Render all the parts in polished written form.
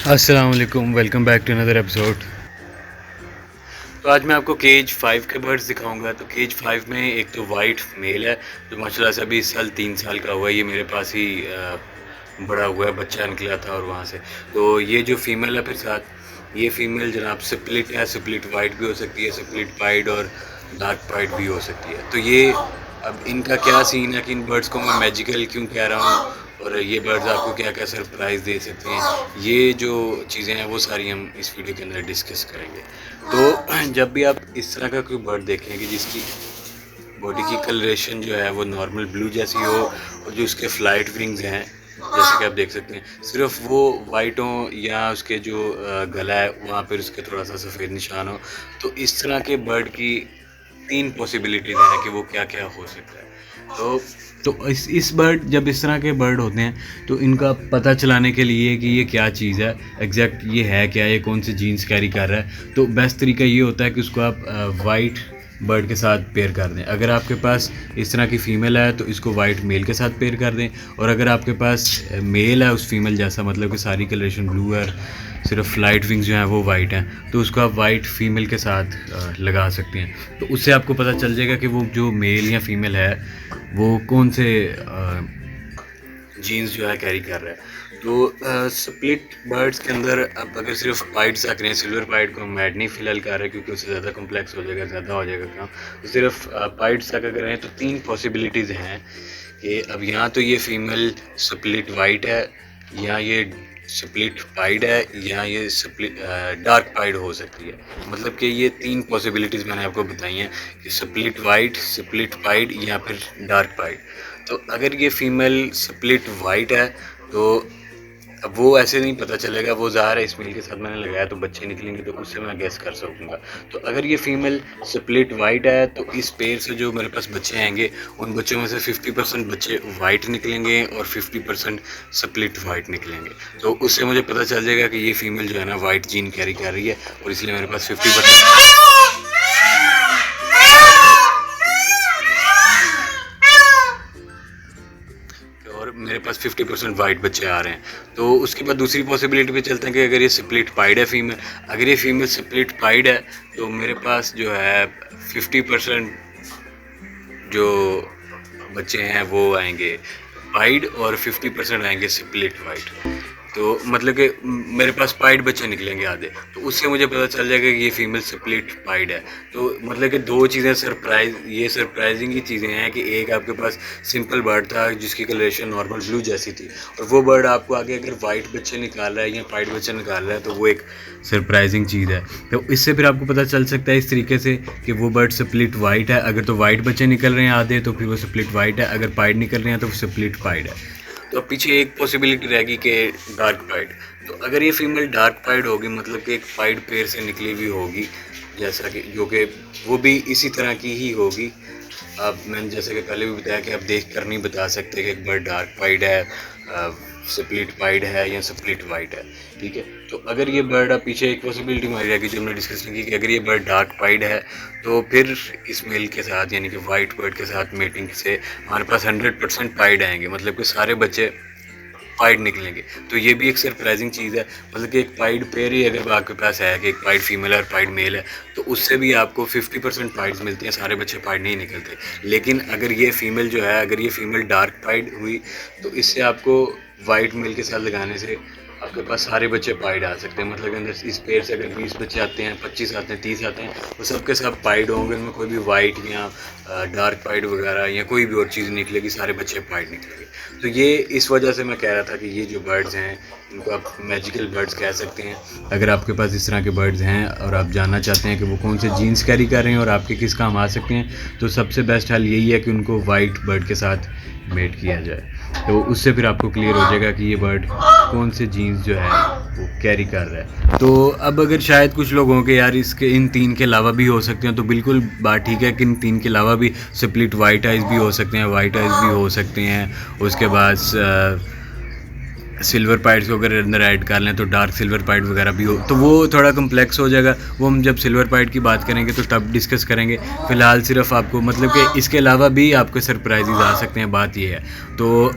अस्सलाम वालेकुम, welcome back to another episode. तो आज मैं आपको केज 5 के बर्ड्स दिखाऊंगा। तो केज 5 में एक तो वाइट मेल है जो माशाल्लाह से अभी इस साल 3 साल का हुआ है। ये मेरे पास ही बड़ा हुआ है, बच्चा निकला था और वहाँ से। तो ये जो फीमेल है फिर साथ ये फीमेल जनाब स्प्लिट है, स्प्लिट वाइट भी हो सकती है, स्प्लिट पाइड और डार्क पाइड भी हो सकती है। तो ये अब इनका क्या सीन है कि इन बर्ड्स को मैं मैजिकल क्यों कह रहा हूँ और ये बर्ड्स आपको क्या क्या सरप्राइज़ दे सकते हैं, ये जो चीज़ें हैं वो सारी हम इस वीडियो के अंदर डिस्कस करेंगे। तो जब भी आप इस तरह का कोई बर्ड देखेंगे जिसकी बॉडी की कलरेशन जो है वो नॉर्मल ब्लू जैसी हो और जो उसके फ्लाइट विंग्स हैं जैसे कि आप देख सकते हैं सिर्फ वो वाइट हो या उसके जो गला है वहाँ पर उसके थोड़ा सा सफ़ेद निशान हो, तो इस तरह के बर्ड की 3 पॉसिबिलिटीज़ हैं कि वो क्या क्या हो सकता है। तो इस बर्ड जब इस तरह के बर्ड होते हैं तो इनका पता चलाने के लिए कि ये क्या चीज़ है, एग्जैक्ट ये है क्या, ये कौन से जीन्स कैरी कर रहा है, तो बेस्ट तरीका ये होता है कि उसको आप वाइट बर्ड के साथ पेयर कर दें। अगर आपके पास इस तरह की फ़ीमेल है तो इसको वाइट मेल के साथ पेयर कर दें, और अगर आपके पास मेल है उस फीमेल जैसा, मतलब कि सारी कलरेशन ब्लू है, सिर्फ फ्लाइट विंग्स जो हैं वो वाइट हैं, तो उसको आप वाइट फीमेल के साथ लगा सकते हैं। तो उससे आपको पता चल जाएगा कि वो जो मेल या फीमेल है वो कौन से जीन्स जो है कैरी कर रहा है। तो स्प्लिट बर्ड्स के अंदर अब अगर सिर्फ पाइड्स आ रहे हैं, सिल्वर पाइड को हम ऐड नहीं फ़िलहाल कर रहे क्योंकि उससे ज़्यादा कॉम्प्लेक्स हो जाएगा, ज़्यादा हो जाएगा काम। तो सिर्फ पाइड्स तक अगर हैं तो 3 पॉसिबिलिटीज़ हैं कि अब यहाँ तो ये फीमेल स्प्लिट वाइट है, या ये स्प्लिट पाइड है, या ये स्प्लिट डार्क पाइड हो सकती है। मतलब कि ये 3 पॉसिबिलिटीज़ मैंने आपको बताई हैं कि स्प्लिट वाइट, स्प्लिट पाइड या फिर डार्क पाइड। तो अगर ये फीमेल स्प्लिट वाइट है तो अब वो ऐसे नहीं पता चलेगा, वो ज़ाहिर है इस मेल के साथ मैंने लगाया तो बच्चे निकलेंगे तो उससे मैं गेस कर सकूँगा। तो अगर ये फीमेल स्प्लिट वाइट है तो इस पेयर से जो मेरे पास बच्चे आएंगे उन बच्चों में से 50% बच्चे वाइट निकलेंगे और 50% स्प्लिट वाइट निकलेंगे। तो उससे मुझे पता चल जाएगा कि ये फीमेल जो है ना वाइट जीन कैरी कर रही है, और इसलिए मेरे पास 50% और मेरे पास 50% वाइट बच्चे आ रहे हैं। तो उसके बाद दूसरी पॉसिबिलिटी पे चलते हैं कि अगर ये स्प्लिट पाइड है फीमेल, अगर ये फीमेल स्प्लिट पाइड है तो मेरे पास जो है 50% जो बच्चे हैं वो आएंगे पाइड और 50% आएंगे स्प्लिट वाइट। तो मतलब कि मेरे पास पाइड बच्चे निकलेंगे आधे, तो उससे मुझे पता चल जाएगा कि ये फीमेल स्प्लिट पाइड है। तो मतलब कि 2 चीज़ें सरप्राइजिंग ही चीज़ें हैं कि एक आपके पास सिंपल बर्ड था जिसकी कलरेशन नॉर्मल ब्लू जैसी थी, और वो बर्ड आपको आगे अगर वाइट बच्चे निकाल रहा है या पाइड बच्चे निकाल रहा है तो वो एक सरप्राइजिंग चीज़ है। तो इससे फिर आपको पता चल सकता है इस तरीके से कि वो बर्ड स्प्लिट वाइट है। अगर तो वाइट बच्चे निकल रहे हैं आधे तो फिर वो स्प्लिट वाइट है, अगर पाइड निकल रहे हैं तो स्प्लिट पाइड है। तो अब पीछे एक पॉसिबिलिटी रहेगी कि डार्क पाइड। तो अगर ये फीमेल डार्क पाइड होगी मतलब कि एक पाइड पेयर से निकली हुई होगी, जैसा कि जो कि वो भी इसी तरह की ही होगी। अब मैंने जैसे कि पहले भी बताया कि आप देख कर नहीं बता सकते कि एक बर्ड डार्क पाइड है, स्प्लिट पाइड है या स्प्लिट वाइट है, ठीक है। तो अगर ये बर्ड, आप पीछे एक पॉसिबिलिटी मारी जाएगी जो हमने डिस्कस की कि अगर ये बर्ड डार्क पाइड है तो फिर इस मेल के साथ यानी कि वाइट बर्ड के साथ मेटिंग से हमारे पास 100% पाइड आएंगे, मतलब कि सारे बच्चे पाइड निकलेंगे। तो ये भी एक सरप्राइजिंग चीज़ है, मतलब कि एक पाइड पेयर ही अगर आपके पास है कि एक पाइड फीमेल है और पाइड मेल है तो उससे भी आपको 50% पाइड्स मिलती हैं, सारे बच्चे पाइड नहीं निकलते। लेकिन अगर ये फीमेल जो है, अगर ये फीमेल डार्क पाइड हुई तो इससे आपको वाइट मेल के साथ लगाने से आपके पास सारे बच्चे पाइड आ सकते हैं। मतलब अंदर इस पेड़ से अगर 20 बच्चे आते हैं, 25 आते हैं, 30 आते हैं, वो सबके सब पाइड होंगे, उनमें कोई भी वाइट या डार्क पाइड वगैरह या कोई भी और चीज़ निकलेगी, सारे बच्चे पाइड निकलेंगे। तो ये इस वजह से मैं कह रहा था कि ये जो बर्ड्स हैं इनको आप मैजिकल बर्ड्स कह सकते हैं। अगर आपके पास इस तरह के बर्ड्स हैं और आप जानना चाहते हैं कि वो कौन से जीन्स कैरी कर रहे हैं और आपके किस काम आ सकते हैं, तो सबसे बेस्ट हल यही है कि उनको वाइट बर्ड के साथ मेट किया जाए। तो उससे फिर आपको क्लियर हो जाएगा कि ये बर्ड कौन से जीन्स जो है वो कैरी कर रहा है। तो अब अगर शायद कुछ लोग हों कि यार इसके इन 3 के अलावा भी हो सकते हैं, तो बिल्कुल बात ठीक है कि इन 3 के अलावा भी स्प्लिट वाइट आइज़ भी हो सकते हैं, वाइट आइज़ भी हो सकते हैं, उसके बाद सिल्वर पाइड्स को अगर अंदर ऐड कर लें तो डार्क सिल्वर पाइड वगैरह भी हो तो वो थोड़ा कम्प्लेक्स हो जाएगा। वो हम जब सिल्वर पाइड की बात करेंगे तो तब डिस्कस करेंगे। फ़िलहाल सिर्फ आपको मतलब कि इसके अलावा भी आपको सरप्राइजेज आ सकते हैं, बात ये है। तो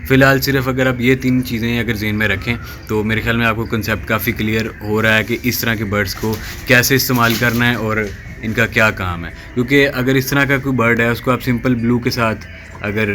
फ़िलहाल सिर्फ अगर आप ये 3 चीज़ें अगर ज़हन में रखें तो मेरे ख्याल में आपको कंसेप्ट काफ़ी क्लियर हो रहा है कि इस तरह के बर्ड्स को कैसे इस्तेमाल करना है और इनका क्या काम है। क्योंकि अगर इस तरह का कोई बर्ड है उसको आप सिंपल ब्लू के साथ अगर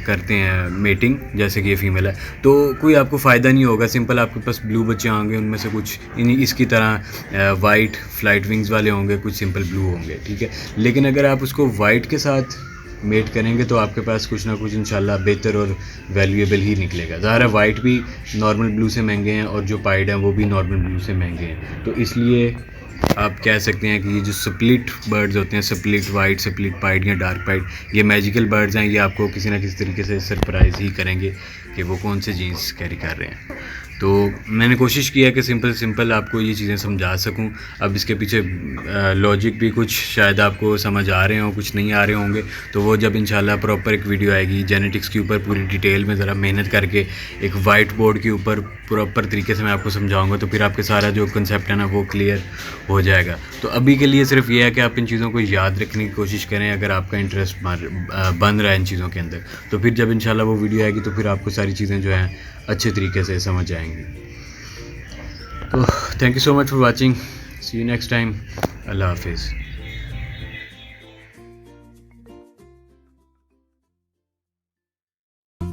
करते हैं मेटिंग, जैसे कि ये फीमेल है, तो कोई आपको फ़ायदा नहीं होगा। सिंपल आपके पास ब्लू बच्चे होंगे, उनमें से कुछ इसकी तरह वाइट फ्लाइट विंग्स वाले होंगे, कुछ सिंपल ब्लू होंगे, ठीक है। लेकिन अगर आप उसको वाइट के साथ मेट करेंगे तो आपके पास कुछ ना कुछ इंशाल्लाह बेहतर और वैल्यूएबल ही निकलेगा। ज़ाहिर है वाइट भी नॉर्मल ब्लू से महंगे हैं और जो पाइड हैं वो भी नॉर्मल ब्लू से महंगे हैं। तो इसलिए आप कह सकते हैं कि ये जो स्प्लिट बर्ड्स होते हैं, स्प्लिट वाइट, स्प्लिट पाइड या डार्क पाइड, ये मैजिकल बर्ड्स हैं। ये आपको किसी ना किसी तरीके से सरप्राइज़ ही करेंगे कि वो कौन से जीन्स कैरी कर रहे हैं। तो मैंने कोशिश किया कि सिंपल आपको ये चीज़ें समझा सकूं। अब इसके पीछे लॉजिक भी कुछ शायद आपको समझ आ रहे हों, कुछ नहीं आ रहे होंगे, तो वो जब इंशाल्लाह प्रॉपर एक वीडियो आएगी जेनेटिक्स के ऊपर पूरी डिटेल में ज़रा मेहनत करके एक वाइट बोर्ड के ऊपर प्रॉपर तरीके से मैं आपको समझाऊंगा, तो फिर आपके सारा जो कंसेप्ट है ना वो क्लियर हो जाएगा। तो अभी के लिए सिर्फ ये है कि आप इन चीज़ों को याद रखने की कोशिश करें। अगर आपका इंटरेस्ट बन रहा है इन चीज़ों के अंदर, तो फिर जब इंशाल्लाह वो वीडियो आएगी तो फिर आपको सारी चीज़ें जो हैं अच्छे तरीके से समझ आएंगी। तो thank you so much for watching, see you next time, अल्लाह हाफिज़।